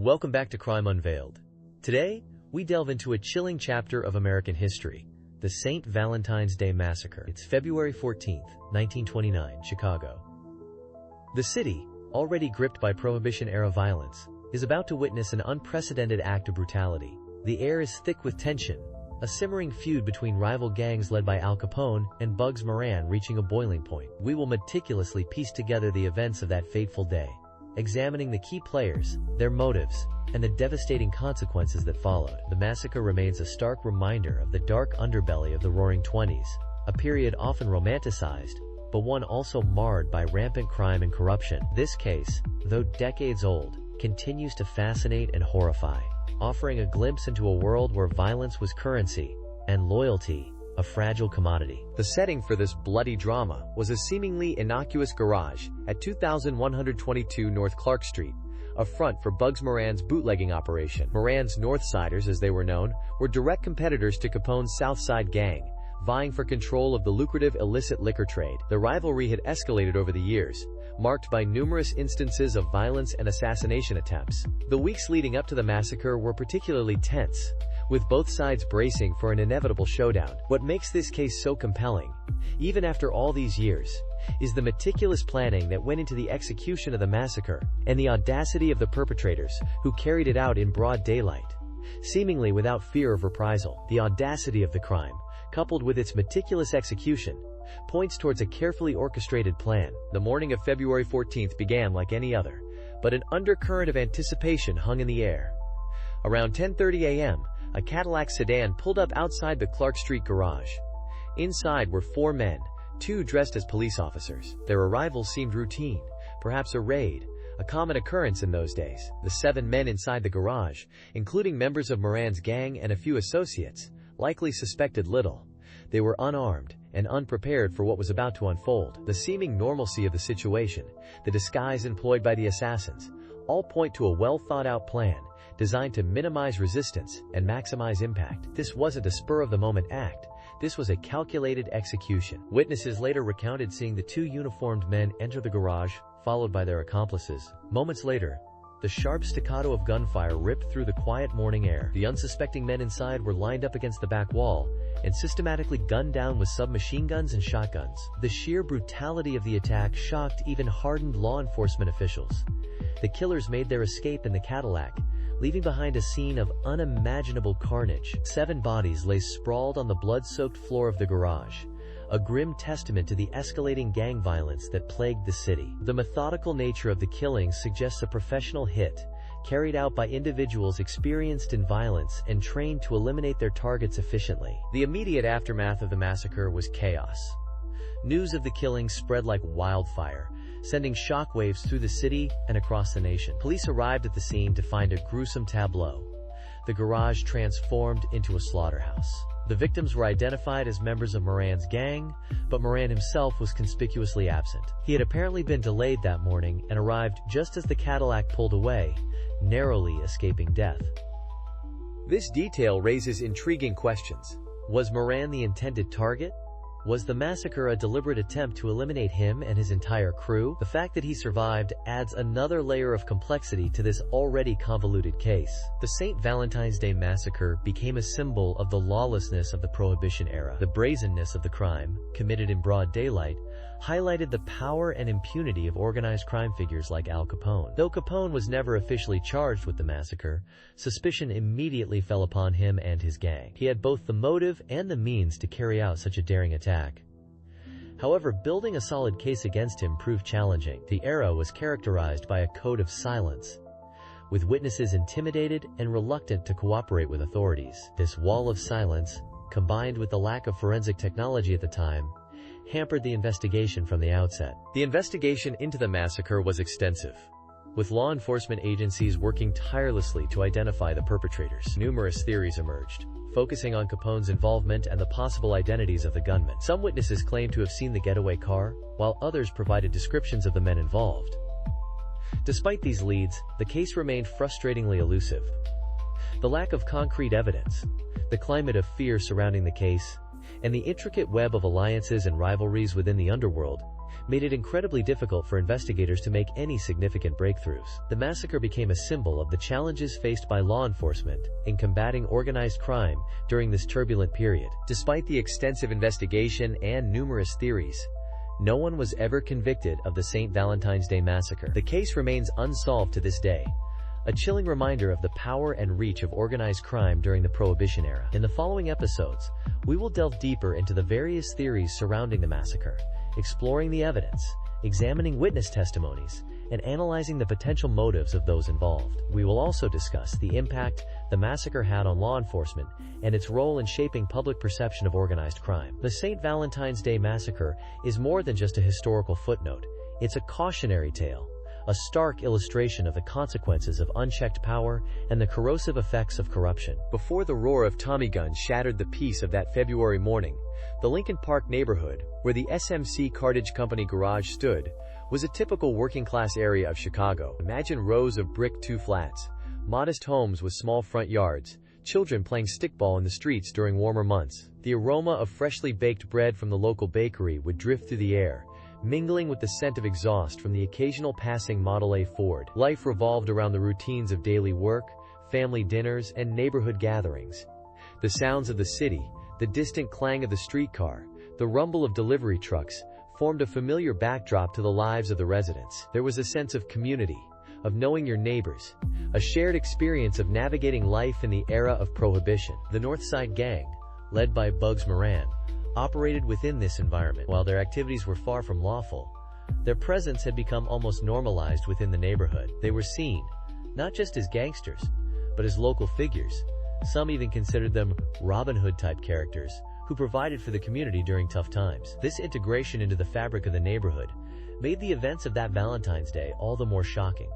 Welcome back to Crime Unveiled. Today, we delve into a chilling chapter of American history, the St. Valentine's Day Massacre. It's February 14th, 1929, Chicago. The city, already gripped by Prohibition-era violence, is about to witness an unprecedented act of brutality. The air is thick with tension, a simmering feud between rival gangs led by Al Capone and Bugs Moran reaching a boiling point. We will meticulously piece together the events of that fateful day, examining the key players, their motives, and the devastating consequences that followed. The massacre remains a stark reminder of the dark underbelly of the Roaring Twenties, a period often romanticized, but one also marred by rampant crime and corruption. This case, though decades old, continues to fascinate and horrify, offering a glimpse into a world where violence was currency, and loyalty, a fragile commodity. The setting for this bloody drama was a seemingly innocuous garage at 2122 North Clark Street, a front for Bugs Moran's bootlegging operation. Moran's Northsiders, as they were known, were direct competitors to Capone's Southside gang, vying for control of the lucrative illicit liquor trade. The rivalry had escalated over the years, marked by numerous instances of violence and assassination attempts. The weeks leading up to the massacre were particularly tense, with both sides bracing for an inevitable showdown. What makes this case so compelling, even after all these years, is the meticulous planning that went into the execution of the massacre, and the audacity of the perpetrators, who carried it out in broad daylight, seemingly without fear of reprisal. The audacity of the crime, coupled with its meticulous execution, points towards a carefully orchestrated plan. The morning of February 14th began like any other, but an undercurrent of anticipation hung in the air. Around 10:30 a.m., a Cadillac sedan pulled up outside the Clark Street garage. Inside were four men, two dressed as police officers. Their arrival seemed routine, perhaps a raid, a common occurrence in those days. The seven men inside the garage, including members of Moran's gang and a few associates, likely suspected little. They were unarmed and unprepared for what was about to unfold. The seeming normalcy of the situation, the disguise employed by the assassins, all point to a well-thought-out plan designed to minimize resistance and maximize impact. This wasn't a spur-of-the-moment act. This was a calculated execution. Witnesses later recounted seeing the two uniformed men enter the garage, followed by their accomplices. Moments later, the sharp staccato of gunfire ripped through the quiet morning air. The unsuspecting men inside were lined up against the back wall and systematically gunned down with submachine guns and shotguns. The sheer brutality of the attack shocked even hardened law enforcement officials. The killers made their escape in the Cadillac, leaving behind a scene of unimaginable carnage. 7 bodies lay sprawled on the blood-soaked floor of the garage, a grim testament to the escalating gang violence that plagued the city. The methodical nature of the killings suggests a professional hit, carried out by individuals experienced in violence and trained to eliminate their targets efficiently. The immediate aftermath of the massacre was chaos. News of the killings spread like wildfire, sending shockwaves through the city and across the nation. Police arrived at the scene to find a gruesome tableau. The garage transformed into a slaughterhouse. The victims were identified as members of Moran's gang, but Moran himself was conspicuously absent. He had apparently been delayed that morning and arrived just as the Cadillac pulled away, narrowly escaping death. This detail raises intriguing questions. Was Moran the intended target? Was the massacre a deliberate attempt to eliminate him and his entire crew? The fact that he survived adds another layer of complexity to this already convoluted case. The St. Valentine's Day Massacre became a symbol of the lawlessness of the Prohibition era. The brazenness of the crime, committed in broad daylight, highlighted the power and impunity of organized crime figures like Al Capone. Though Capone was never officially charged with the massacre, suspicion immediately fell upon him and his gang. He had both the motive and the means to carry out such a daring attack. However, building a solid case against him proved challenging. The era was characterized by a code of silence, with witnesses intimidated and reluctant to cooperate with authorities. This wall of silence, combined with the lack of forensic technology at the time, hampered the investigation from the outset. The investigation into the massacre was extensive, with law enforcement agencies working tirelessly to identify the perpetrators. Numerous theories emerged, focusing on Capone's involvement and the possible identities of the gunmen. Some witnesses claimed to have seen the getaway car, while others provided descriptions of the men involved. Despite these leads, the case remained frustratingly elusive. The lack of concrete evidence, the climate of fear surrounding the case, and the intricate web of alliances and rivalries within the underworld made it incredibly difficult for investigators to make any significant breakthroughs. The massacre became a symbol of the challenges faced by law enforcement in combating organized crime during this turbulent period. Despite the extensive investigation and numerous theories, no one was ever convicted of the St. Valentine's Day Massacre. The case remains unsolved to this day, a chilling reminder of the power and reach of organized crime during the Prohibition era. In the following episodes, we will delve deeper into the various theories surrounding the massacre, exploring the evidence, examining witness testimonies, and analyzing the potential motives of those involved. We will also discuss the impact the massacre had on law enforcement and its role in shaping public perception of organized crime. The St. Valentine's Day Massacre is more than just a historical footnote. It's a cautionary tale, a stark illustration of the consequences of unchecked power and the corrosive effects of corruption. Before the roar of Tommy guns shattered the peace of that February morning, the Lincoln Park neighborhood, where the SMC Cartage Company garage stood, was a typical working-class area of Chicago. Imagine rows of brick two-flats, modest homes with small front yards, children playing stickball in the streets during warmer months. The aroma of freshly baked bread from the local bakery would drift through the air, mingling with the scent of exhaust from the occasional passing Model A Ford. Life revolved around the routines of daily work, family dinners, and neighborhood gatherings. The sounds of the city, the distant clang of the streetcar, the rumble of delivery trucks, formed a familiar backdrop to the lives of the residents. There was a sense of community, of knowing your neighbors, a shared experience of navigating life in the era of Prohibition. The North Side Gang, led by Bugs Moran, operated within this environment. While their activities were far from lawful, their presence had become almost normalized within the neighborhood. They were seen, not just as gangsters, but as local figures. Some even considered them Robin Hood-type characters who provided for the community during tough times. This integration into the fabric of the neighborhood made the events of that Valentine's Day all the more shocking.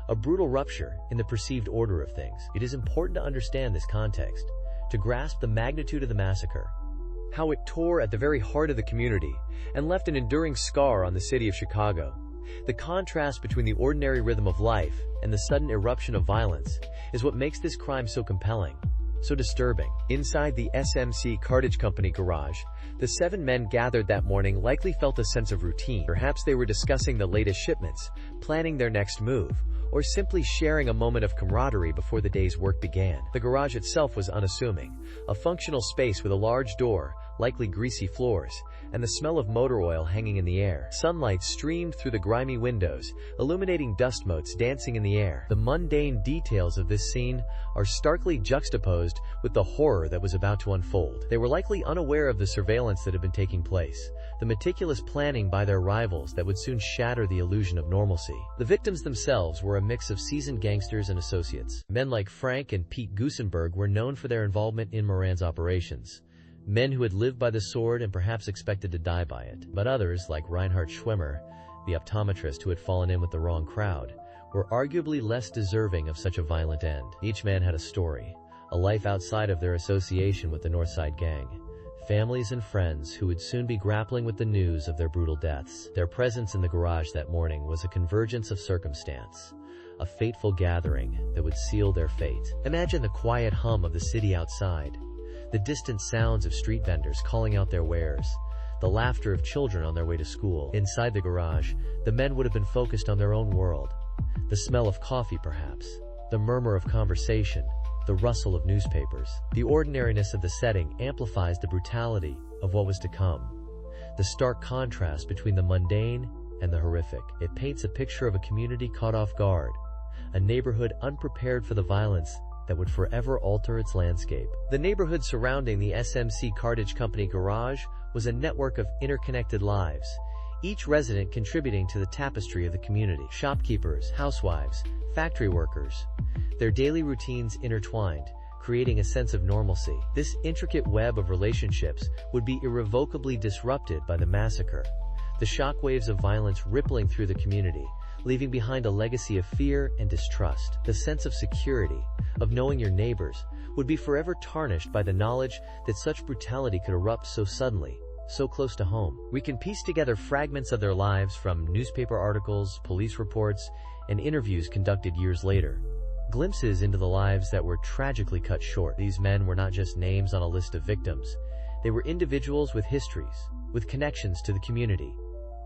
A brutal rupture in the perceived order of things. It is important to understand this context, to grasp the magnitude of the massacre, how it tore at the very heart of the community and left an enduring scar on the city of Chicago. The contrast between the ordinary rhythm of life and the sudden eruption of violence is what makes this crime so compelling, so disturbing. Inside the SMC Cartage Company garage, the 7 men gathered that morning likely felt a sense of routine. Perhaps they were discussing the latest shipments, planning their next move, or simply sharing a moment of camaraderie before the day's work began. The garage itself was unassuming, a functional space with a large door, likely greasy floors, and the smell of motor oil hanging in the air. Sunlight streamed through the grimy windows, illuminating dust motes dancing in the air. The mundane details of this scene are starkly juxtaposed with the horror that was about to unfold. They were likely unaware of the surveillance that had been taking place, the meticulous planning by their rivals that would soon shatter the illusion of normalcy. The victims themselves were a mix of seasoned gangsters and associates. Men like Frank and Pete Gusenberg were known for their involvement in Moran's operations. Men who had lived by the sword and perhaps expected to die by it. But others, like Reinhard Schwimmer, the optometrist who had fallen in with the wrong crowd, were arguably less deserving of such a violent end. Each man had a story, a life outside of their association with the Northside Gang, families and friends who would soon be grappling with the news of their brutal deaths. Their presence in the garage that morning was a convergence of circumstance, a fateful gathering that would seal their fate. Imagine the quiet hum of the city outside, the distant sounds of street vendors calling out their wares, the laughter of children on their way to school. Inside the garage, the men would have been focused on their own world. The smell of coffee, perhaps, the murmur of conversation, the rustle of newspapers. The ordinariness of the setting amplifies the brutality of what was to come. The stark contrast between the mundane and the horrific. It paints a picture of a community caught off guard, a neighborhood unprepared for the violence that would forever alter its landscape. The neighborhood surrounding the SMC Cartage Company garage was a network of interconnected lives, each resident contributing to the tapestry of the community. Shopkeepers, housewives, factory workers, their daily routines intertwined, creating a sense of normalcy. This intricate web of relationships would be irrevocably disrupted by the massacre, the shockwaves of violence rippling through the community, leaving behind a legacy of fear and distrust. The sense of security, of knowing your neighbors, would be forever tarnished by the knowledge that such brutality could erupt so suddenly, so close to home. We can piece together fragments of their lives from newspaper articles, police reports, and interviews conducted years later. Glimpses into the lives that were tragically cut short. These men were not just names on a list of victims. They were individuals with histories, with connections to the community.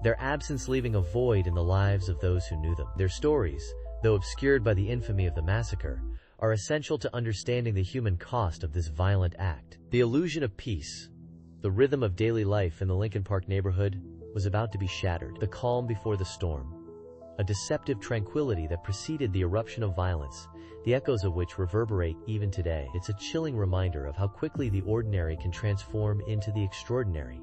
their absence leaving a void in the lives of those who knew them. Their stories, though obscured by the infamy of the massacre, are essential to understanding the human cost of this violent act. The illusion of peace, the rhythm of daily life in the Lincoln Park neighborhood, was about to be shattered. The calm before the storm, a deceptive tranquility that preceded the eruption of violence, the echoes of which reverberate even today. It's a chilling reminder of how quickly the ordinary can transform into the extraordinary,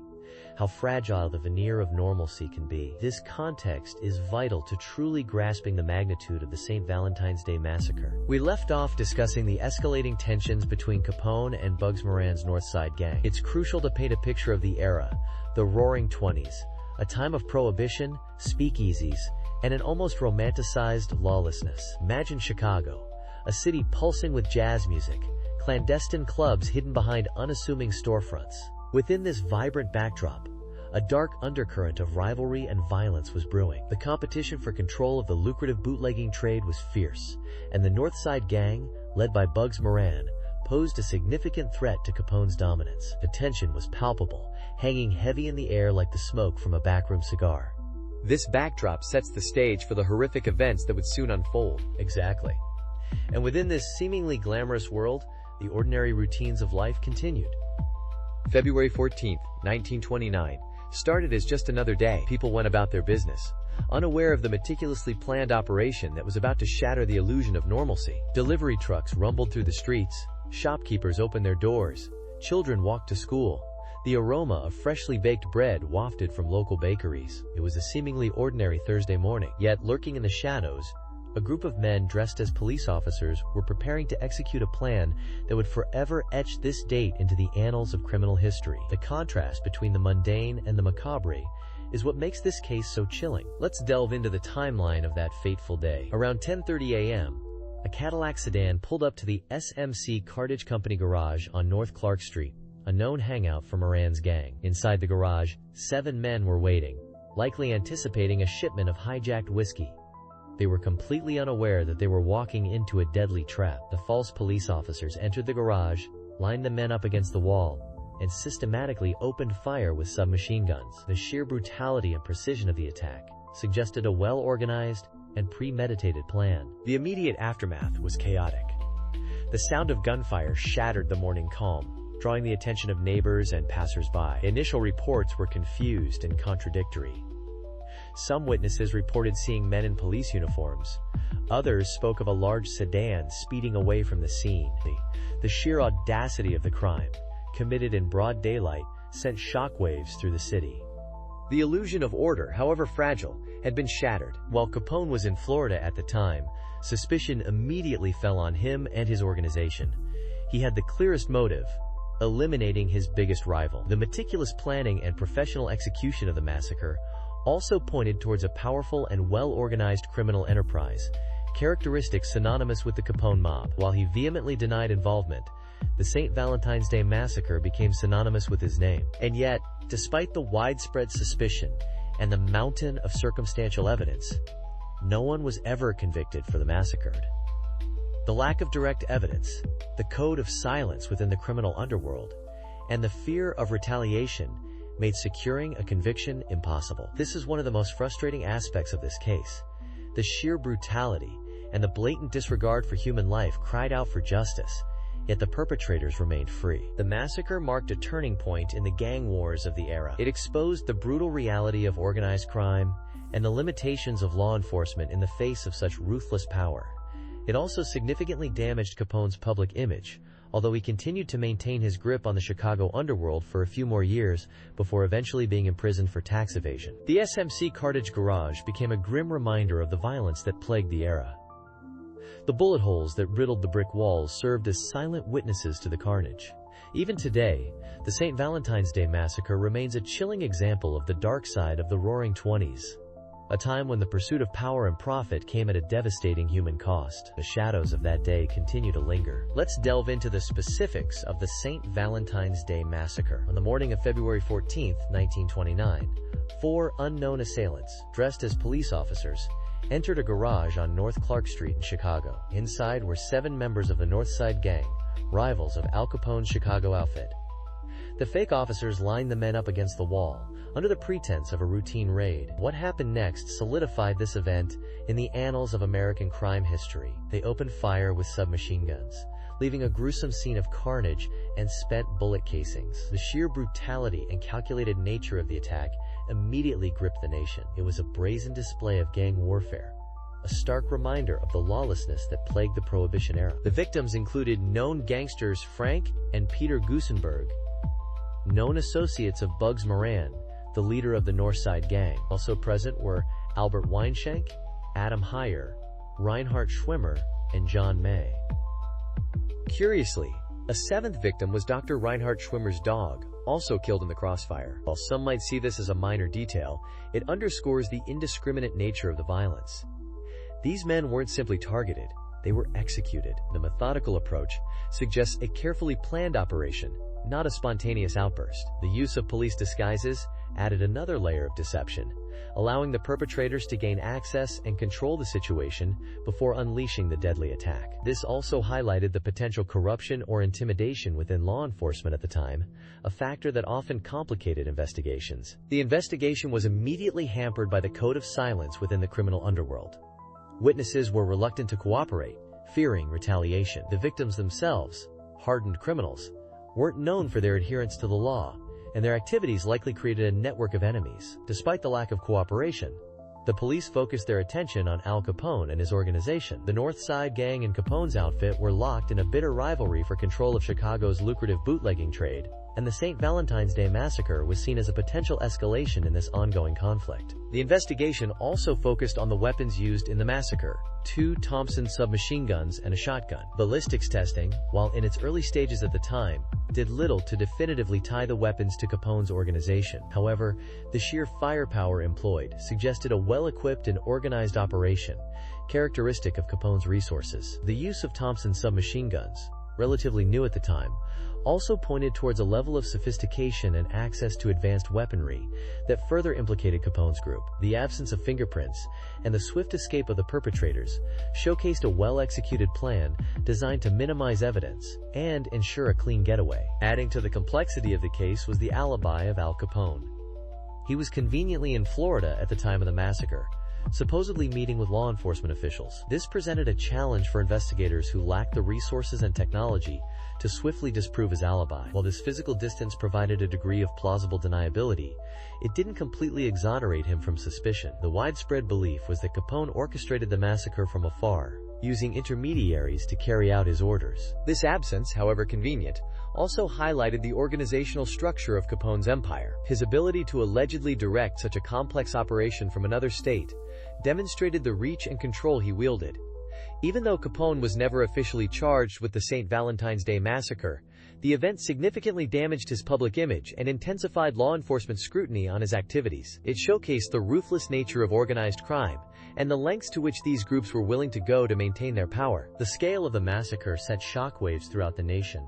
how fragile the veneer of normalcy can be. This context is vital to truly grasping the magnitude of the St. Valentine's Day Massacre. We left off discussing the escalating tensions between Capone and Bugs Moran's North Side gang. It's crucial to paint a picture of the era, the Roaring '20s, a time of prohibition, speakeasies, and an almost romanticized lawlessness. Imagine Chicago, a city pulsing with jazz music, clandestine clubs hidden behind unassuming storefronts. Within this vibrant backdrop, a dark undercurrent of rivalry and violence was brewing. The competition for control of the lucrative bootlegging trade was fierce, and the North Side gang, led by Bugs Moran, posed a significant threat to Capone's dominance. The tension was palpable, hanging heavy in the air like the smoke from a backroom cigar. This backdrop sets the stage for the horrific events that would soon unfold. Exactly. And within this seemingly glamorous world, the ordinary routines of life continued. February 14th, 1929, started as just another day. People went about their business, unaware of the meticulously planned operation that was about to shatter the illusion of normalcy. Delivery trucks rumbled through the streets, shopkeepers opened their doors, children walked to school. The aroma of freshly baked bread wafted from local bakeries. It was a seemingly ordinary Thursday morning, yet lurking in the shadows, a group of men dressed as police officers were preparing to execute a plan that would forever etch this date into the annals of criminal history. The contrast between the mundane and the macabre is what makes this case so chilling. Let's delve into the timeline of that fateful day. Around 10:30 a.m., a Cadillac sedan pulled up to the SMC Cartage Company garage on North Clark Street, a known hangout for Moran's gang. Inside the garage, 7 men were waiting, likely anticipating a shipment of hijacked whiskey. They were completely unaware that they were walking into a deadly trap. The false police officers entered the garage, lined the men up against the wall, and systematically opened fire with submachine guns. The sheer brutality and precision of the attack suggested a well-organized and premeditated plan. The immediate aftermath was chaotic. The sound of gunfire shattered the morning calm, drawing the attention of neighbors and passers-by. Initial reports were confused and contradictory. Some witnesses reported seeing men in police uniforms. Others spoke of a large sedan speeding away from the scene. The sheer audacity of the crime, committed in broad daylight, sent shockwaves through the city. The illusion of order, however fragile, had been shattered. While Capone was in Florida at the time, suspicion immediately fell on him and his organization. He had the clearest motive: eliminating his biggest rival. The meticulous planning and professional execution of the massacre also pointed towards a powerful and well-organized criminal enterprise, characteristics synonymous with the Capone mob. While he vehemently denied involvement, the St. Valentine's Day Massacre became synonymous with his name. And yet, despite the widespread suspicion and the mountain of circumstantial evidence, no one was ever convicted for the massacred. The lack of direct evidence, the code of silence within the criminal underworld, and the fear of retaliation made securing a conviction impossible. This is one of the most frustrating aspects of this case. The sheer brutality and the blatant disregard for human life cried out for justice, yet the perpetrators remained free. The massacre marked a turning point in the gang wars of the era. It exposed the brutal reality of organized crime and the limitations of law enforcement in the face of such ruthless power. It also significantly damaged Capone's public image, although he continued to maintain his grip on the Chicago underworld for a few more years before eventually being imprisoned for tax evasion. The SMC Cartage garage became a grim reminder of the violence that plagued the era. The bullet holes that riddled the brick walls served as silent witnesses to the carnage. Even today, the St. Valentine's Day Massacre remains a chilling example of the dark side of the Roaring '20s, a time when the pursuit of power and profit came at a devastating human cost. The shadows of that day continue to linger. Let's delve into the specifics of the St. Valentine's Day Massacre. On the morning of February 14, 1929, 4 unknown assailants, dressed as police officers, entered a garage on North Clark Street in Chicago. Inside were 7 members of the North Side Gang, rivals of Al Capone's Chicago outfit. The fake officers lined the men up against the wall, under the pretense of a routine raid. What happened next solidified this event in the annals of American crime history. They opened fire with submachine guns, leaving a gruesome scene of carnage and spent bullet casings. The sheer brutality and calculated nature of the attack immediately gripped the nation. It was a brazen display of gang warfare, a stark reminder of the lawlessness that plagued the Prohibition era. The victims included known gangsters Frank and Peter Gusenberg, known associates of Bugs Moran, the leader of the Northside Gang. Also present were Albert Weinschenk, Adam Heyer, Reinhard Schwimmer, and John May. Curiously, a seventh victim was Dr. Reinhard Schwimmer's dog, also killed in the crossfire. While some might see this as a minor detail, it underscores the indiscriminate nature of the violence. These men weren't simply targeted, they were executed. The methodical approach suggests a carefully planned operation, not a spontaneous outburst. The use of police disguises added another layer of deception, allowing the perpetrators to gain access and control the situation before unleashing the deadly attack. This also highlighted the potential corruption or intimidation within law enforcement at the time, a factor that often complicated investigations. The investigation was immediately hampered by the code of silence within the criminal underworld. Witnesses were reluctant to cooperate, fearing retaliation. The victims themselves, hardened criminals, weren't known for their adherence to the law, and their activities likely created a network of enemies. Despite the lack of cooperation, the police focused their attention on Al Capone and his organization. The North Side Gang and Capone's outfit were locked in a bitter rivalry for control of Chicago's lucrative bootlegging trade, and the St. Valentine's Day Massacre was seen as a potential escalation in this ongoing conflict. The investigation also focused on the weapons used in the massacre: 2 Thompson submachine guns and a shotgun. Ballistics testing, while in its early stages at the time, did little to definitively tie the weapons to Capone's organization. However, the sheer firepower employed suggested a well-equipped and organized operation, characteristic of Capone's resources. The use of Thompson submachine guns, relatively new at the time, also pointed towards a level of sophistication and access to advanced weaponry that further implicated Capone's group. The absence of fingerprints and the swift escape of the perpetrators showcased a well-executed plan designed to minimize evidence and ensure a clean getaway. Adding to the complexity of the case was the alibi of Al Capone. He was conveniently in Florida at the time of the massacre, supposedly meeting with law enforcement officials. This presented a challenge for investigators who lacked the resources and technology to swiftly disprove his alibi. While this physical distance provided a degree of plausible deniability, it didn't completely exonerate him from suspicion. The widespread belief was that Capone orchestrated the massacre from afar, using intermediaries to carry out his orders. This absence, however convenient, also highlighted the organizational structure of Capone's empire. His ability to allegedly direct such a complex operation from another state demonstrated the reach and control he wielded. Even though Capone was never officially charged with the St. Valentine's Day Massacre, the event significantly damaged his public image and intensified law enforcement scrutiny on his activities. It showcased the ruthless nature of organized crime and the lengths to which these groups were willing to go to maintain their power. The scale of the massacre set shockwaves throughout the nation.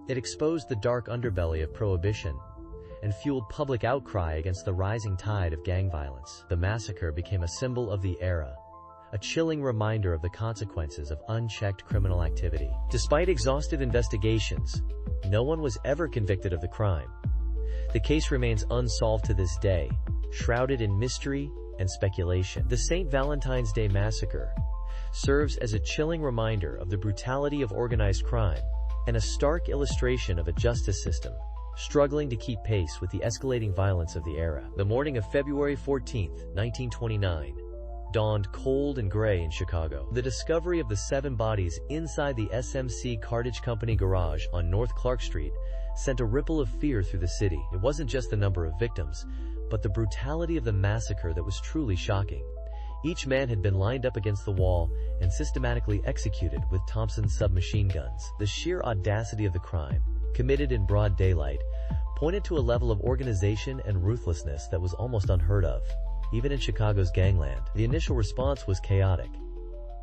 It exposed the dark underbelly of Prohibition and fueled public outcry against the rising tide of gang violence. The massacre became a symbol of the era, a chilling reminder of the consequences of unchecked criminal activity. Despite exhaustive investigations, no one was ever convicted of the crime. The case remains unsolved to this day, shrouded in mystery and speculation. The St. Valentine's Day Massacre serves as a chilling reminder of the brutality of organized crime and a stark illustration of a justice system struggling to keep pace with the escalating violence of the era. The morning of February 14, 1929, dawned cold and gray in Chicago. The discovery of the 7 bodies inside the SMC Cartage Company garage on North Clark Street sent a ripple of fear through the city. It wasn't just the number of victims, but the brutality of the massacre that was truly shocking. Each man had been lined up against the wall and systematically executed with Thompson submachine guns. The sheer audacity of the crime, committed in broad daylight, pointed to a level of organization and ruthlessness that was almost unheard of, even in Chicago's gangland. The initial response was chaotic.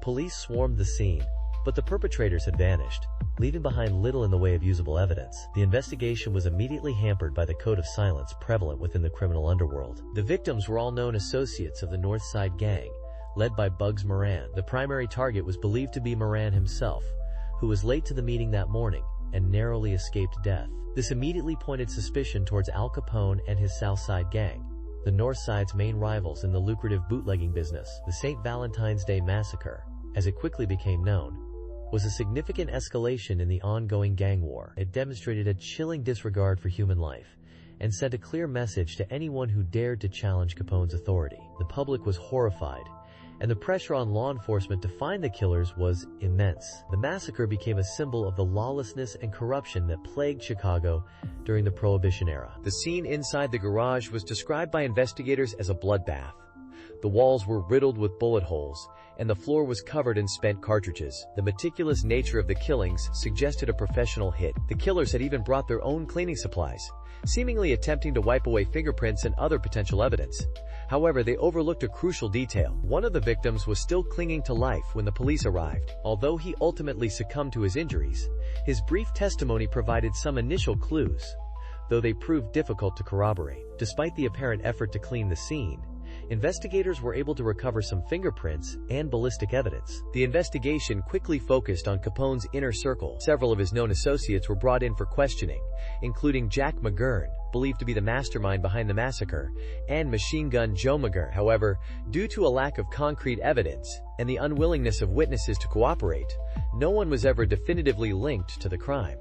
Police swarmed the scene, but the perpetrators had vanished, leaving behind little in the way of usable evidence. The investigation was immediately hampered by the code of silence prevalent within the criminal underworld. The victims were all known associates of the North Side Gang, led by Bugs Moran. The primary target was believed to be Moran himself, who was late to the meeting that morning and narrowly escaped death. This immediately pointed suspicion towards Al Capone and his South Side gang, the North Side's main rivals in the lucrative bootlegging business. The St. Valentine's Day Massacre, as it quickly became known, was a significant escalation in the ongoing gang war. It demonstrated a chilling disregard for human life and sent a clear message to anyone who dared to challenge Capone's authority. The public was horrified, and the pressure on law enforcement to find the killers was immense. The massacre became a symbol of the lawlessness and corruption that plagued Chicago during the Prohibition era. The scene inside the garage was described by investigators as a bloodbath. The walls were riddled with bullet holes, and the floor was covered in spent cartridges. The meticulous nature of the killings suggested a professional hit. The killers had even brought their own cleaning supplies, seemingly attempting to wipe away fingerprints and other potential evidence. However, they overlooked a crucial detail. One of the victims was still clinging to life when the police arrived. Although he ultimately succumbed to his injuries, his brief testimony provided some initial clues, though they proved difficult to corroborate. Despite the apparent effort to clean the scene, investigators were able to recover some fingerprints and ballistic evidence. The investigation quickly focused on Capone's inner circle. Several of his known associates were brought in for questioning, including Jack McGurn, believed to be the mastermind behind the massacre, and Machine Gun Joe McGurn. However, due to a lack of concrete evidence and the unwillingness of witnesses to cooperate, no one was ever definitively linked to the crime.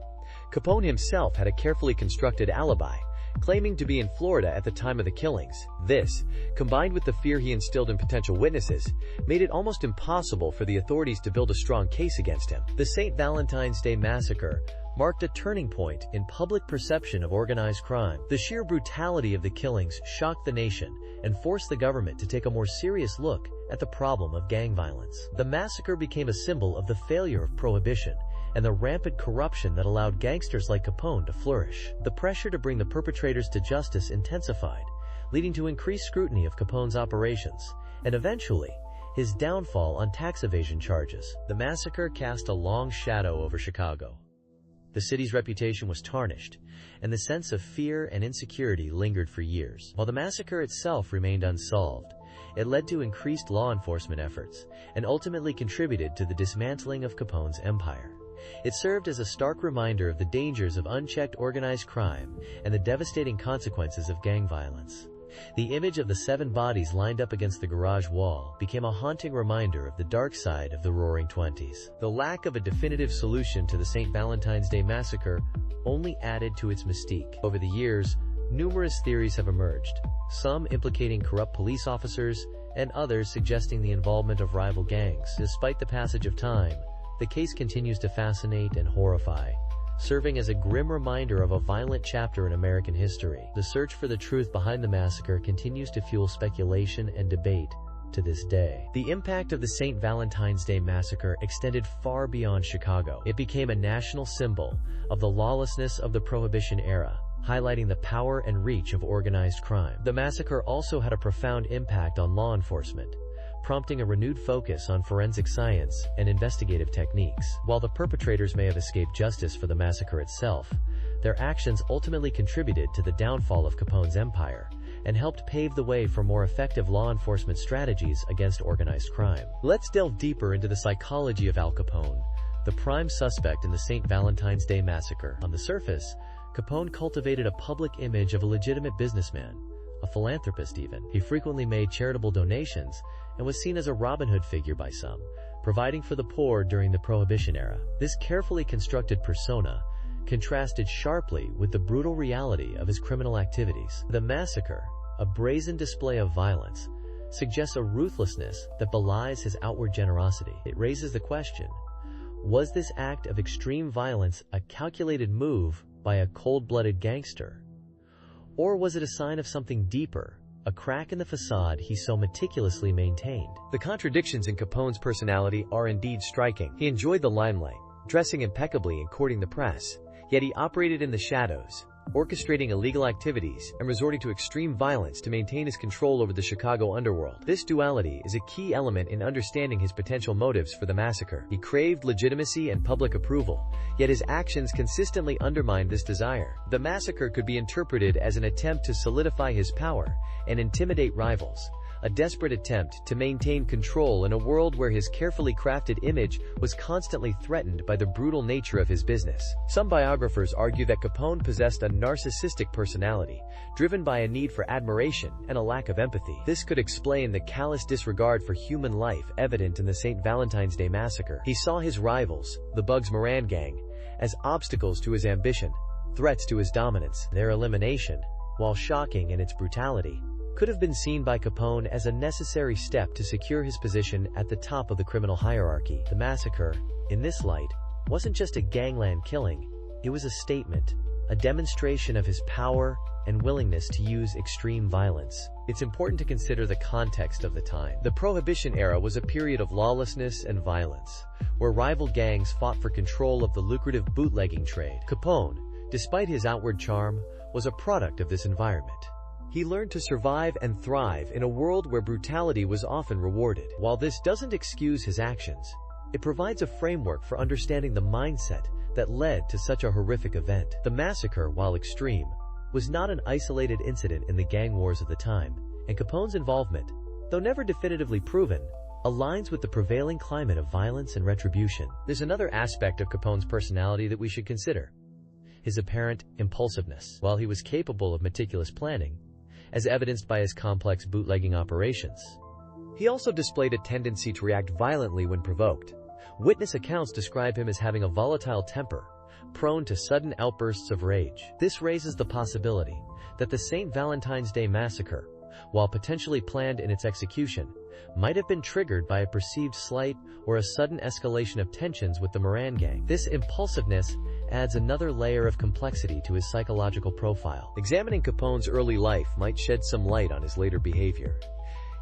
Capone himself had a carefully constructed alibi, claiming to be in Florida at the time of the killings. This, combined with the fear he instilled in potential witnesses, made it almost impossible for the authorities to build a strong case against him. The St. Valentine's Day Massacre marked a turning point in public perception of organized crime. The sheer brutality of the killings shocked the nation and forced the government to take a more serious look at the problem of gang violence. The massacre became a symbol of the failure of Prohibition and the rampant corruption that allowed gangsters like Capone to flourish. The pressure to bring the perpetrators to justice intensified, leading to increased scrutiny of Capone's operations, and eventually, his downfall on tax evasion charges. The massacre cast a long shadow over Chicago. The city's reputation was tarnished, and the sense of fear and insecurity lingered for years. While the massacre itself remained unsolved, it led to increased law enforcement efforts and ultimately contributed to the dismantling of Capone's empire. It served as a stark reminder of the dangers of unchecked organized crime and the devastating consequences of gang violence. The image of the 7 bodies lined up against the garage wall became a haunting reminder of the dark side of the Roaring Twenties. The lack of a definitive solution to the St. Valentine's Day Massacre only added to its mystique. Over the years, numerous theories have emerged, some implicating corrupt police officers and others suggesting the involvement of rival gangs. Despite the passage of time, the case continues to fascinate and horrify, serving as a grim reminder of a violent chapter in American history. The search for the truth behind the massacre continues to fuel speculation and debate to this day. The impact of the St. Valentine's Day Massacre extended far beyond Chicago. It became a national symbol of the lawlessness of the Prohibition era, highlighting the power and reach of organized crime. The massacre also had a profound impact on law enforcement, prompting a renewed focus on forensic science and investigative techniques. While the perpetrators may have escaped justice for the massacre itself, their actions ultimately contributed to the downfall of Capone's empire and helped pave the way for more effective law enforcement strategies against organized crime. Let's delve deeper into the psychology of Al Capone, the prime suspect in the St. Valentine's Day Massacre. On the surface, Capone cultivated a public image of a legitimate businessman, a philanthropist even. He frequently made charitable donations and was seen as a Robin Hood figure by some, providing for the poor during the Prohibition era. This carefully constructed persona contrasted sharply with the brutal reality of his criminal activities. The massacre, a brazen display of violence, suggests a ruthlessness that belies his outward generosity. It raises the question, was this act of extreme violence a calculated move by a cold-blooded gangster? Or was it a sign of something deeper, a crack in the facade he so meticulously maintained? The contradictions in Capone's personality are indeed striking. He enjoyed the limelight, dressing impeccably and courting the press, yet he operated in the shadows, orchestrating illegal activities and resorting to extreme violence to maintain his control over the Chicago underworld. This duality is a key element in understanding his potential motives for the massacre. He craved legitimacy and public approval, yet his actions consistently undermined this desire. The massacre could be interpreted as an attempt to solidify his power and intimidate rivals, a desperate attempt to maintain control in a world where his carefully crafted image was constantly threatened by the brutal nature of his business. Some biographers argue that Capone possessed a narcissistic personality, driven by a need for admiration and a lack of empathy. This could explain the callous disregard for human life evident in the St. Valentine's Day Massacre. He saw his rivals, the Bugs Moran gang, as obstacles to his ambition, threats to his dominance. Their elimination, while shocking in its brutality, could have been seen by Capone as a necessary step to secure his position at the top of the criminal hierarchy. The massacre, in this light, wasn't just a gangland killing, it was a statement, a demonstration of his power and willingness to use extreme violence. It's important to consider the context of the time. The Prohibition era was a period of lawlessness and violence, where rival gangs fought for control of the lucrative bootlegging trade. Capone, despite his outward charm, was a product of this environment. He learned to survive and thrive in a world where brutality was often rewarded. While this doesn't excuse his actions, it provides a framework for understanding the mindset that led to such a horrific event. The massacre, while extreme, was not an isolated incident in the gang wars of the time, and Capone's involvement, though never definitively proven, aligns with the prevailing climate of violence and retribution. There's another aspect of Capone's personality that we should consider: his apparent impulsiveness. While he was capable of meticulous planning, as evidenced by his complex bootlegging operations, he also displayed a tendency to react violently when provoked. Witness accounts describe him as having a volatile temper, prone to sudden outbursts of rage. This raises the possibility that the St. Valentine's Day Massacre, while potentially planned in its execution, might have been triggered by a perceived slight or a sudden escalation of tensions with the Moran gang. This impulsiveness adds another layer of complexity to his psychological profile. Examining Capone's early life might shed some light on his later behavior.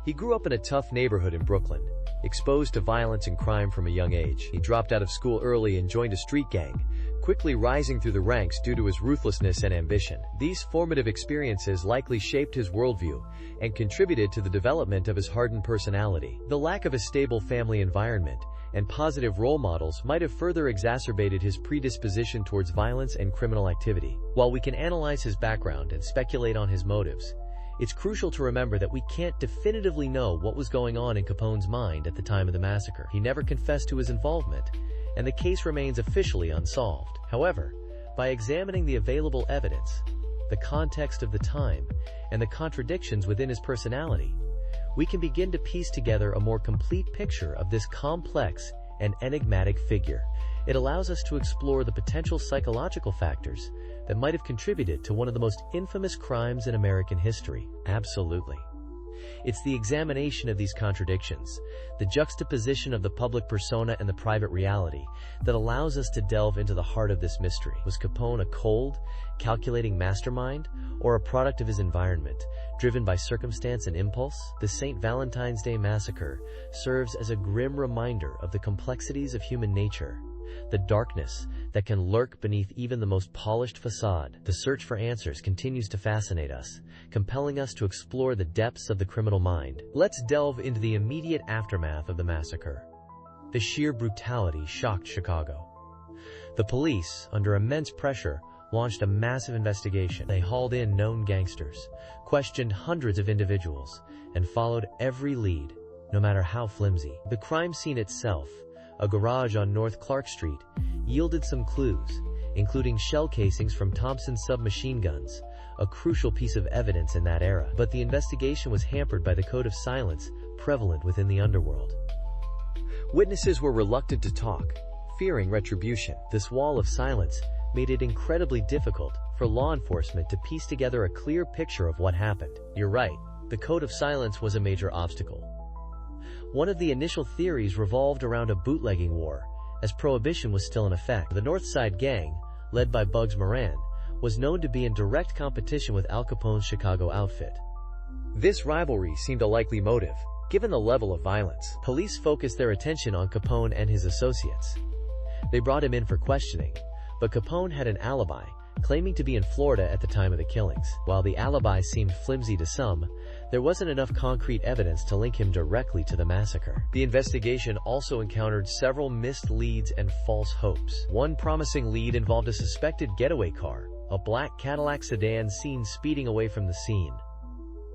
He grew up in a tough neighborhood in Brooklyn, exposed to violence and crime from a young age. He dropped out of school early and joined a street gang, quickly rising through the ranks due to his ruthlessness and ambition. These formative experiences likely shaped his worldview and contributed to the development of his hardened personality. The lack of a stable family environment and positive role models might have further exacerbated his predisposition towards violence and criminal activity. While we can analyze his background and speculate on his motives, it's crucial to remember that we can't definitively know what was going on in Capone's mind at the time of the massacre. He never confessed to his involvement, and the case remains officially unsolved. However, by examining the available evidence, the context of the time, and the contradictions within his personality, we can begin to piece together a more complete picture of this complex and enigmatic figure. It allows us to explore the potential psychological factors that might have contributed to one of the most infamous crimes in American history. Absolutely. It's the examination of these contradictions, the juxtaposition of the public persona and the private reality, that allows us to delve into the heart of this mystery. Was Capone a cold, calculating mastermind, or a product of his environment, driven by circumstance and impulse? The St. Valentine's Day Massacre serves as a grim reminder of the complexities of human nature, the darkness that can lurk beneath even the most polished facade. The search for answers continues to fascinate us, compelling us to explore the depths of the criminal mind. Let's delve into the immediate aftermath of the massacre. The sheer brutality shocked Chicago. The police, under immense pressure, launched a massive investigation. They hauled in known gangsters, questioned hundreds of individuals, and followed every lead, no matter how flimsy. The crime scene itself, a garage on North Clark Street, yielded some clues, including shell casings from Thompson's submachine guns, a crucial piece of evidence in that era. But the investigation was hampered by the code of silence prevalent within the underworld. Witnesses were reluctant to talk, fearing retribution. This wall of silence made it incredibly difficult for law enforcement to piece together a clear picture of what happened. You're right, the code of silence was a major obstacle. One of the initial theories revolved around a bootlegging war, as Prohibition was still in effect. The North Side Gang, led by Bugs Moran, was known to be in direct competition with Al Capone's Chicago outfit. This rivalry seemed a likely motive, given the level of violence. Police focused their attention on Capone and his associates. They brought him in for questioning, but Capone had an alibi, claiming to be in Florida at the time of the killings. While the alibi seemed flimsy to some, there wasn't enough concrete evidence to link him directly to the massacre. The investigation also encountered several missed leads and false hopes. One promising lead involved a suspected getaway car, a black Cadillac sedan seen speeding away from the scene.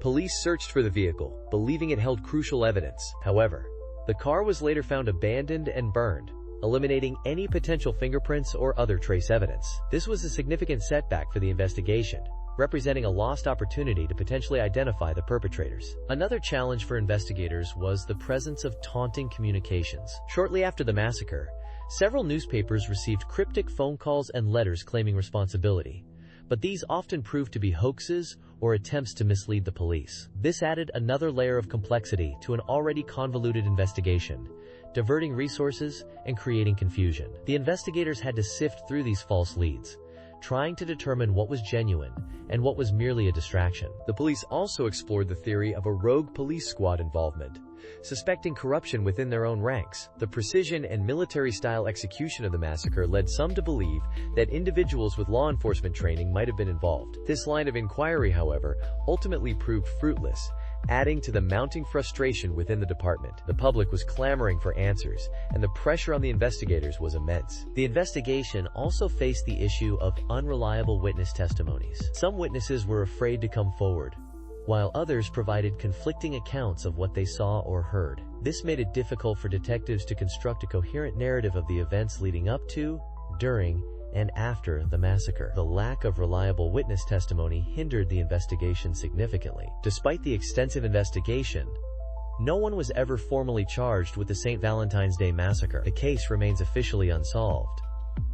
Police searched for the vehicle, believing it held crucial evidence. However, the car was later found abandoned and burned, eliminating any potential fingerprints or other trace evidence. This was a significant setback for the investigation, representing a lost opportunity to potentially identify the perpetrators. Another challenge for investigators was the presence of taunting communications. Shortly after the massacre, several newspapers received cryptic phone calls and letters claiming responsibility, but these often proved to be hoaxes or attempts to mislead the police. This added another layer of complexity to an already convoluted investigation, diverting resources and creating confusion. The investigators had to sift through these false leads, trying to determine what was genuine and what was merely a distraction. The police also explored the theory of a rogue police squad involvement, suspecting corruption within their own ranks. The precision and military-style execution of the massacre led some to believe that individuals with law enforcement training might have been involved. This line of inquiry, however, ultimately proved fruitless, adding to the mounting frustration within the department. The public was clamoring for answers, and the pressure on the investigators was immense. The investigation also faced the issue of unreliable witness testimonies. Some witnesses were afraid to come forward, while others provided conflicting accounts of what they saw or heard. This made it difficult for detectives to construct a coherent narrative of the events leading up to, during, and after the massacre. The lack of reliable witness testimony hindered the investigation significantly. Despite the extensive investigation, no one was ever formally charged with the St. Valentine's Day massacre. The case remains officially unsolved,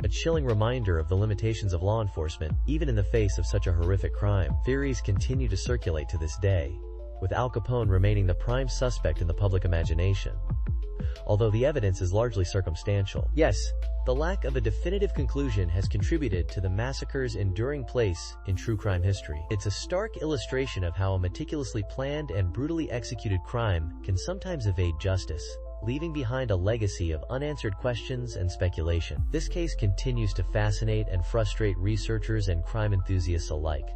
a chilling reminder of the limitations of law enforcement, even in the face of such a horrific crime. Theories continue to circulate to this day, with Al Capone remaining the prime suspect in the public imagination, although the evidence is largely circumstantial. Yes, the lack of a definitive conclusion has contributed to the massacre's enduring place in true crime history. It's a stark illustration of how a meticulously planned and brutally executed crime can sometimes evade justice, leaving behind a legacy of unanswered questions and speculation. This case continues to fascinate and frustrate researchers and crime enthusiasts alike.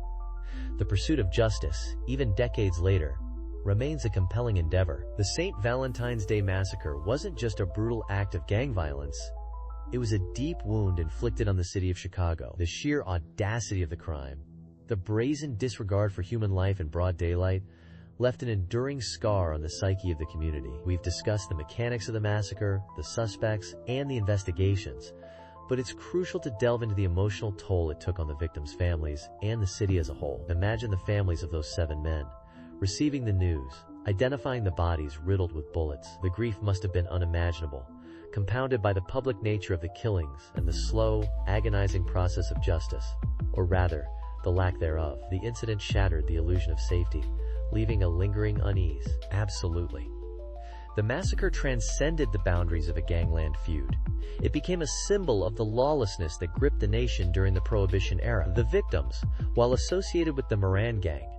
The pursuit of justice, even decades later, remains a compelling endeavor. The St. Valentine's Day massacre wasn't just a brutal act of gang violence. It was a deep wound inflicted on the city of Chicago. The sheer audacity of the crime, the brazen disregard for human life in broad daylight, left an enduring scar on the psyche of the community. We've discussed the mechanics of the massacre, the suspects, and the investigations, but it's crucial to delve into the emotional toll it took on the victims' families and the city as a whole. Imagine the families of those 7 men, receiving the news, identifying the bodies riddled with bullets. The grief must have been unimaginable, compounded by the public nature of the killings and the slow, agonizing process of justice, or rather, the lack thereof. The incident shattered the illusion of safety, leaving a lingering unease. Absolutely. The massacre transcended the boundaries of a gangland feud. It became a symbol of the lawlessness that gripped the nation during the Prohibition era. The victims, while associated with the Moran gang,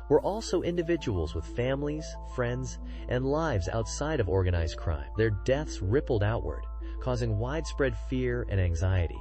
were also individuals with families, friends, and lives outside of organized crime. Their deaths rippled outward, causing widespread fear and anxiety.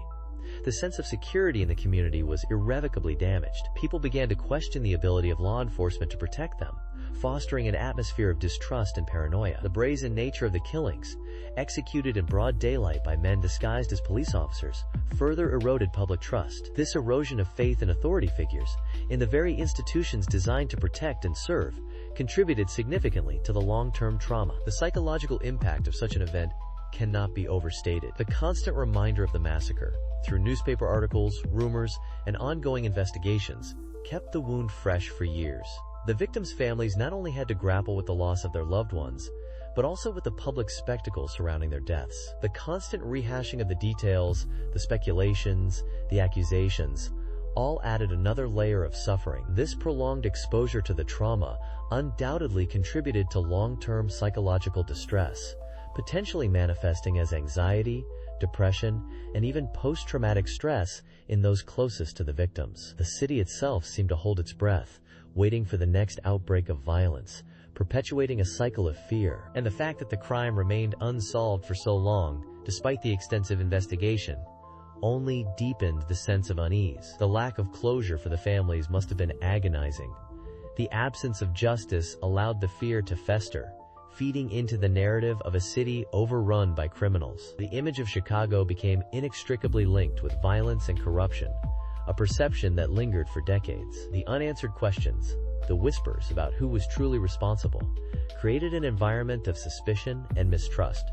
The sense of security in the community was irrevocably damaged. People began to question the ability of law enforcement to protect them, fostering an atmosphere of distrust and paranoia. The brazen nature of the killings, executed in broad daylight by men disguised as police officers, further eroded public trust. This erosion of faith in authority figures, in the very institutions designed to protect and serve, contributed significantly to the long-term trauma. The psychological impact of such an event cannot be overstated. The constant reminder of the massacre, through newspaper articles, rumors, and ongoing investigations, kept the wound fresh for years. The victims' families not only had to grapple with the loss of their loved ones, but also with the public spectacle surrounding their deaths. The constant rehashing of the details, the speculations, the accusations, all added another layer of suffering. This prolonged exposure to the trauma undoubtedly contributed to long-term psychological distress, potentially manifesting as anxiety, depression, and even post-traumatic stress in those closest to the victims. The city itself seemed to hold its breath, waiting for the next outbreak of violence, perpetuating a cycle of fear. And the fact that the crime remained unsolved for so long, despite the extensive investigation, only deepened the sense of unease. The lack of closure for the families must have been agonizing. The absence of justice allowed the fear to fester, feeding into the narrative of a city overrun by criminals. The image of Chicago became inextricably linked with violence and corruption, a perception that lingered for decades. The unanswered questions, The whispers about who was truly responsible created an environment of suspicion and mistrust,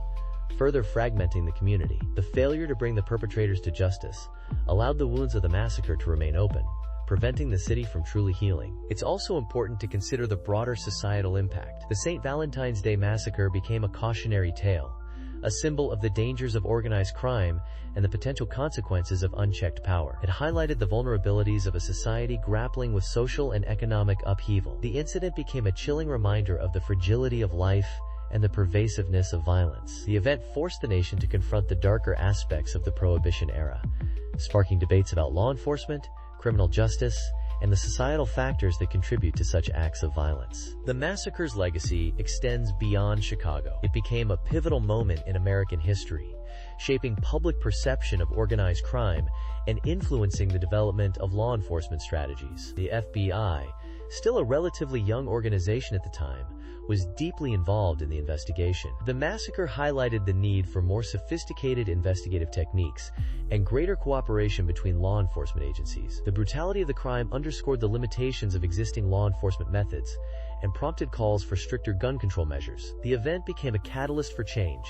further fragmenting the community. The failure to bring the perpetrators to justice allowed the wounds of the massacre to remain open, preventing the city from truly healing. It's also important to consider the broader societal impact. The St. Valentine's Day Massacre became a cautionary tale, a symbol of the dangers of organized crime and the potential consequences of unchecked power. It highlighted the vulnerabilities of a society grappling with social and economic upheaval. The incident became a chilling reminder of the fragility of life and the pervasiveness of violence. The event forced the nation to confront the darker aspects of the Prohibition era, sparking debates about law enforcement, criminal justice, and the societal factors that contribute to such acts of violence. The massacre's legacy extends beyond Chicago. It became a pivotal moment in American history, shaping public perception of organized crime and influencing the development of law enforcement strategies. The FBI, still a relatively young organization at the time, was deeply involved in the investigation. The massacre highlighted the need for more sophisticated investigative techniques and greater cooperation between law enforcement agencies. The brutality of the crime underscored the limitations of existing law enforcement methods and prompted calls for stricter gun control measures. The event became a catalyst for change,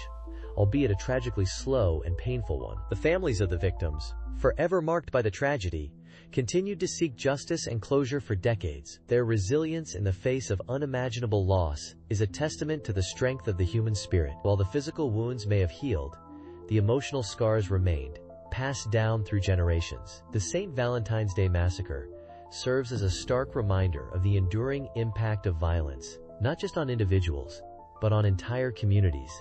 albeit a tragically slow and painful one. The families of the victims, forever marked by the tragedy, continued to seek justice and closure for decades. Their resilience in the face of unimaginable loss is a testament to the strength of the human spirit. While the physical wounds may have healed, the emotional scars remained, passed down through generations. The St. Valentine's Day Massacre serves as a stark reminder of the enduring impact of violence, not just on individuals, but on entire communities,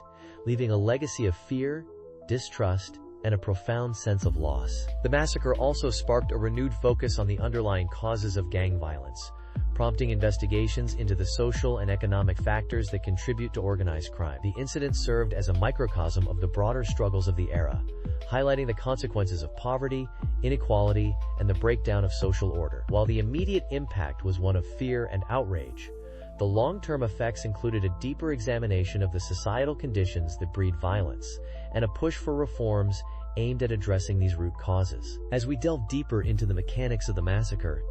leaving a legacy of fear, distrust, and a profound sense of loss. The massacre also sparked a renewed focus on the underlying causes of gang violence, prompting investigations into the social and economic factors that contribute to organized crime. The incident served as a microcosm of the broader struggles of the era, highlighting the consequences of poverty, inequality, and the breakdown of social order. While the immediate impact was one of fear and outrage, the long-term effects included a deeper examination of the societal conditions that breed violence and a push for reforms aimed at addressing these root causes. As we delve deeper into the mechanics of the massacre,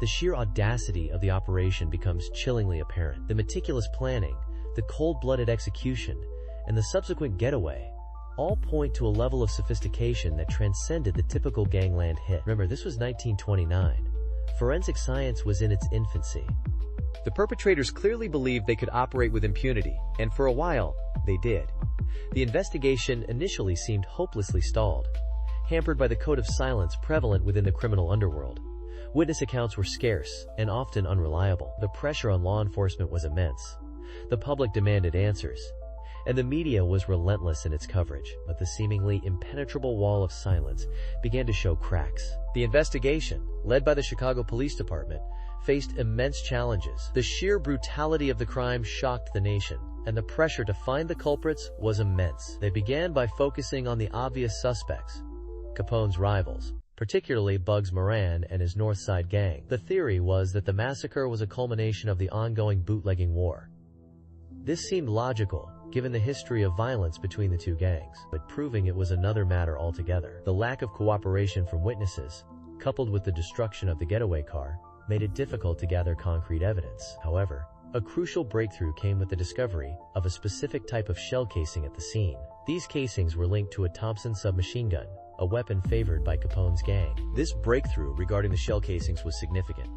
the sheer audacity of the operation becomes chillingly apparent. The meticulous planning, the cold-blooded execution, and the subsequent getaway all point to a level of sophistication that transcended the typical gangland hit. Remember, this was 1929. Forensic science was in its infancy. The perpetrators clearly believed they could operate with impunity, and for a while, they did. The investigation initially seemed hopelessly stalled, hampered by the code of silence prevalent within the criminal underworld. Witness accounts were scarce and often unreliable. The pressure on law enforcement was immense. The public demanded answers, and the media was relentless in its coverage. But the seemingly impenetrable wall of silence began to show cracks. The investigation, led by the Chicago Police Department, faced immense challenges. The sheer brutality of the crime shocked the nation, and the pressure to find the culprits was immense. They began by focusing on the obvious suspects, Capone's rivals, particularly Bugs Moran and his North Side gang. The theory was that the massacre was a culmination of the ongoing bootlegging war. This seemed logical, given the history of violence between the two gangs, but proving it was another matter altogether. The lack of cooperation from witnesses, coupled with the destruction of the getaway car, made it difficult to gather concrete evidence. However, a crucial breakthrough came with the discovery of a specific type of shell casing at the scene. These casings were linked to a Thompson submachine gun, a weapon favored by Capone's gang. This breakthrough regarding the shell casings was significant.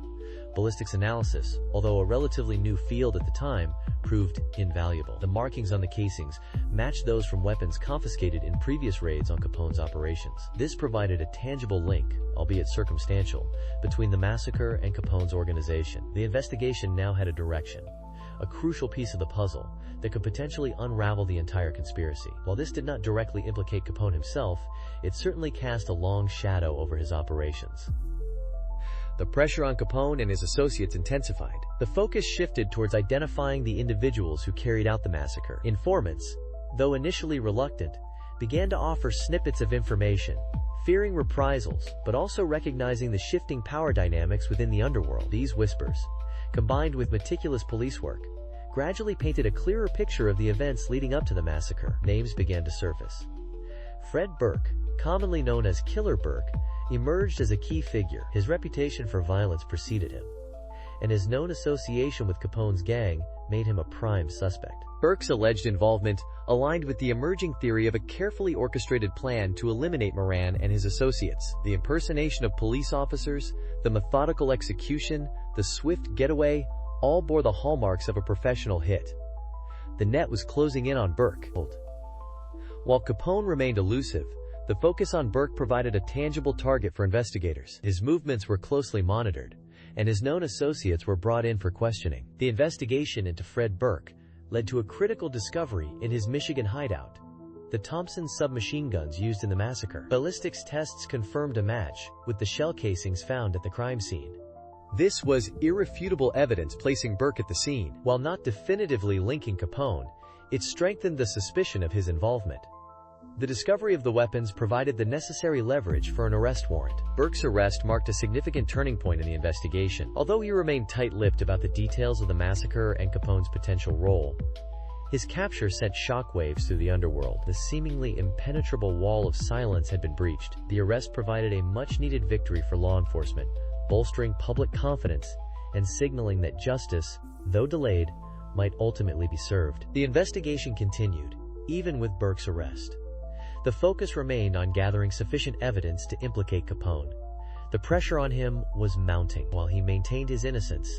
Ballistics analysis, although a relatively new field at the time, proved invaluable. The markings on the casings matched those from weapons confiscated in previous raids on Capone's operations. This provided a tangible link, albeit circumstantial, between the massacre and Capone's organization. The investigation now had a direction, a crucial piece of the puzzle that could potentially unravel the entire conspiracy. While this did not directly implicate Capone himself, it certainly cast a long shadow over his operations. The pressure on Capone and his associates intensified. The focus shifted towards identifying the individuals who carried out the massacre. Informants, though initially reluctant, began to offer snippets of information, fearing reprisals, but also recognizing the shifting power dynamics within the underworld. These whispers, combined with meticulous police work, gradually painted a clearer picture of the events leading up to the massacre. Names began to surface. Fred Burke, commonly known as Killer Burke, emerged as a key figure. His reputation for violence preceded him, and his known association with Capone's gang made him a prime suspect. Burke's alleged involvement aligned with the emerging theory of a carefully orchestrated plan to eliminate Moran and his associates. The impersonation of police officers, the methodical execution, the swift getaway, all bore the hallmarks of a professional hit. The net was closing in on Burke. While Capone remained elusive, the focus on Burke provided a tangible target for investigators. His movements were closely monitored, and his known associates were brought in for questioning. The investigation into Fred Burke led to a critical discovery in his Michigan hideout: the Thompson submachine guns used in the massacre. Ballistics tests confirmed a match with the shell casings found at the crime scene. This was irrefutable evidence placing Burke at the scene. While not definitively linking Capone, it strengthened the suspicion of his involvement. The discovery of the weapons provided the necessary leverage for an arrest warrant. Burke's arrest marked a significant turning point in the investigation. Although he remained tight-lipped about the details of the massacre and Capone's potential role, his capture sent shockwaves through the underworld. The seemingly impenetrable wall of silence had been breached. The arrest provided a much-needed victory for law enforcement, bolstering public confidence and signaling that justice, though delayed, might ultimately be served. The investigation continued, even with Burke's arrest. The focus remained on gathering sufficient evidence to implicate Capone. The pressure on him was mounting. While he maintained his innocence,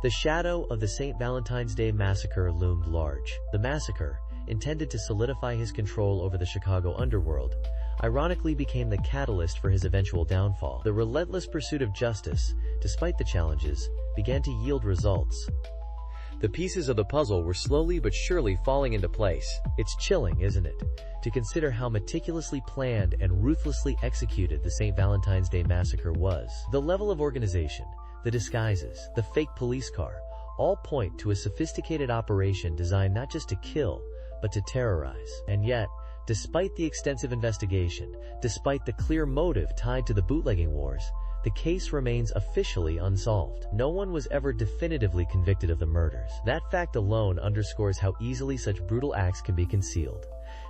the shadow of the St. Valentine's Day Massacre loomed large. The massacre, intended to solidify his control over the Chicago underworld, ironically became the catalyst for his eventual downfall. The relentless pursuit of justice, despite the challenges, began to yield results. The pieces of the puzzle were slowly but surely falling into place. It's chilling, isn't it, to consider how meticulously planned and ruthlessly executed the St. Valentine's Day Massacre was. The level of organization, the disguises, the fake police car, all point to a sophisticated operation designed not just to kill, but to terrorize. And yet, despite the extensive investigation, despite the clear motive tied to the bootlegging wars, the case remains officially unsolved. No one was ever definitively convicted of the murders. That fact alone underscores how easily such brutal acts can be concealed,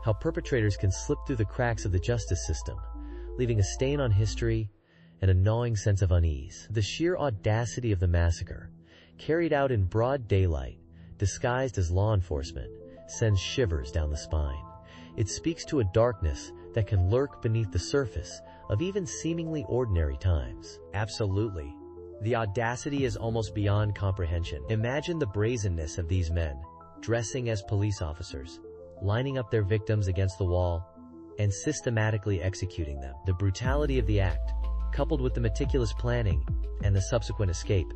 how perpetrators can slip through the cracks of the justice system, leaving a stain on history and a gnawing sense of unease. The sheer audacity of the massacre, carried out in broad daylight, disguised as law enforcement, sends shivers down the spine. It speaks to a darkness that can lurk beneath the surface of even seemingly ordinary times. Absolutely. The audacity is almost beyond comprehension. Imagine the brazenness of these men, dressing as police officers, lining up their victims against the wall, and systematically executing them. The brutality of the act, coupled with the meticulous planning and the subsequent escape,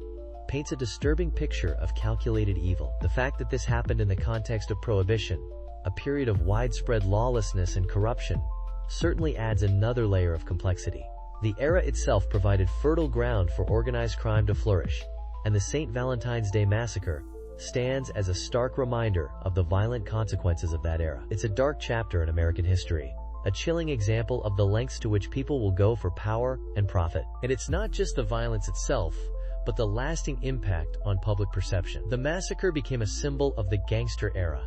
paints a disturbing picture of calculated evil. The fact that this happened in the context of Prohibition, a period of widespread lawlessness and corruption, certainly adds another layer of complexity. The era itself provided fertile ground for organized crime to flourish, and the St. Valentine's Day Massacre stands as a stark reminder of the violent consequences of that era. It's a dark chapter in American history, a chilling example of the lengths to which people will go for power and profit. And it's not just the violence itself, but the lasting impact on public perception. The massacre became a symbol of the gangster era,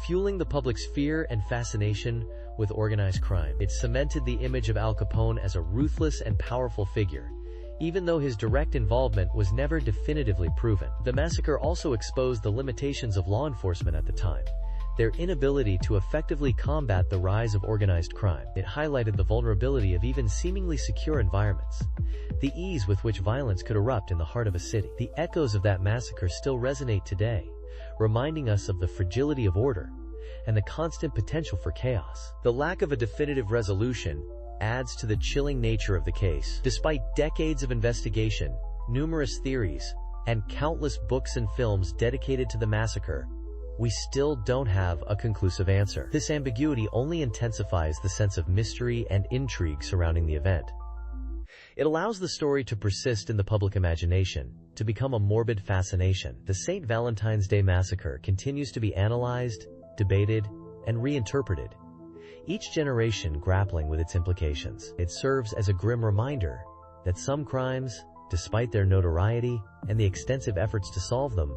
fueling the public's fear and fascination with organized crime. It cemented the image of Al Capone as a ruthless and powerful figure, even though his direct involvement was never definitively proven. The massacre also exposed the limitations of law enforcement at the time, their inability to effectively combat the rise of organized crime. It highlighted the vulnerability of even seemingly secure environments, the ease with which violence could erupt in the heart of a city. The echoes of that massacre still resonate today, reminding us of the fragility of order and the constant potential for chaos. The lack of a definitive resolution adds to the chilling nature of the case. Despite decades of investigation, numerous theories, and countless books and films dedicated to the massacre, we still don't have a conclusive answer. This ambiguity only intensifies the sense of mystery and intrigue surrounding the event. It allows the story to persist in the public imagination, to become a morbid fascination. The St. Valentine's Day Massacre continues to be analyzed, debated, and reinterpreted, each generation grappling with its implications. It serves as a grim reminder that some crimes, despite their notoriety and the extensive efforts to solve them,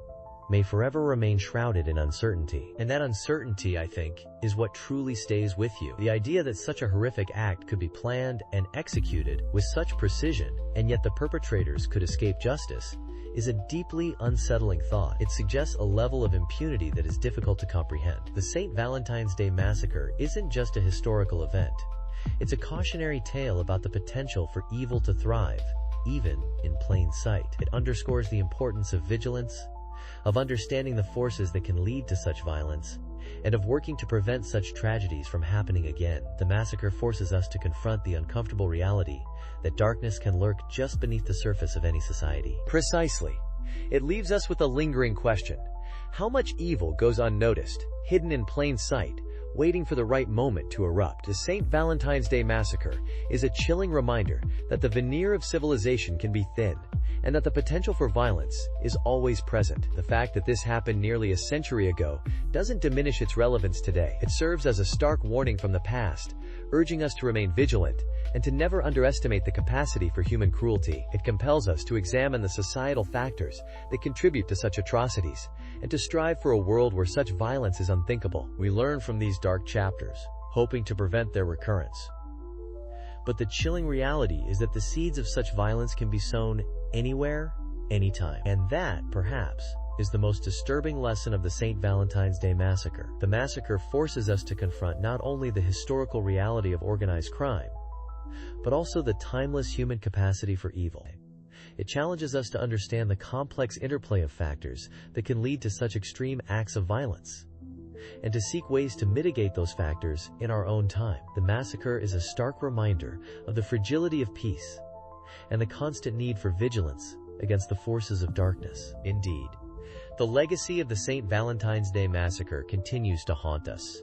may forever remain shrouded in uncertainty. And that uncertainty, I think, is what truly stays with you. The idea that such a horrific act could be planned and executed with such precision, and yet the perpetrators could escape justice, is a deeply unsettling thought. It suggests a level of impunity that is difficult to comprehend. The St. Valentine's Day Massacre isn't just a historical event. It's a cautionary tale about the potential for evil to thrive, even in plain sight. It underscores the importance of vigilance, of understanding the forces that can lead to such violence, and of working to prevent such tragedies from happening again. The massacre forces us to confront the uncomfortable reality that darkness can lurk just beneath the surface of any society. Precisely. It leaves us with a lingering question. How much evil goes unnoticed, hidden in plain sight, waiting for the right moment to erupt? The St. Valentine's Day Massacre is a chilling reminder that the veneer of civilization can be thin, and that the potential for violence is always present. The fact that this happened nearly a century ago doesn't diminish its relevance today. It serves as a stark warning from the past, urging us to remain vigilant and to never underestimate the capacity for human cruelty. It compels us to examine the societal factors that contribute to such atrocities, and to strive for a world where such violence is unthinkable. We learn from these dark chapters, hoping to prevent their recurrence. But the chilling reality is that the seeds of such violence can be sown anywhere, anytime. And that, perhaps, is the most disturbing lesson of the St. Valentine's Day Massacre. The massacre forces us to confront not only the historical reality of organized crime, but also the timeless human capacity for evil. It challenges us to understand the complex interplay of factors that can lead to such extreme acts of violence, and to seek ways to mitigate those factors in our own time. The massacre is a stark reminder of the fragility of peace and the constant need for vigilance against the forces of darkness. Indeed, the legacy of the St. Valentine's Day Massacre continues to haunt us,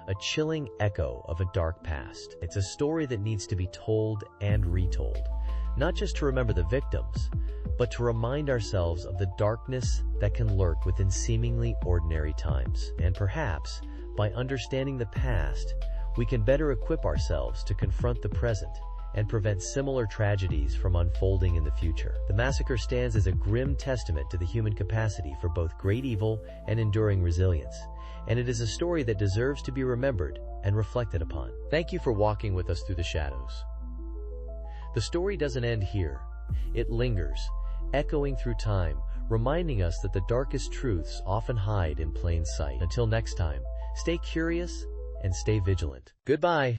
a chilling echo of a dark past. It's a story that needs to be told and retold, not just to remember the victims, but to remind ourselves of the darkness that can lurk within seemingly ordinary times. And perhaps, by understanding the past, we can better equip ourselves to confront the present and prevent similar tragedies from unfolding in the future. The massacre stands as a grim testament to the human capacity for both great evil and enduring resilience, and it is a story that deserves to be remembered and reflected upon. Thank you for walking with us through the shadows. The story doesn't end here. It lingers, echoing through time, reminding us that the darkest truths often hide in plain sight. Until next time, stay curious and stay vigilant. Goodbye.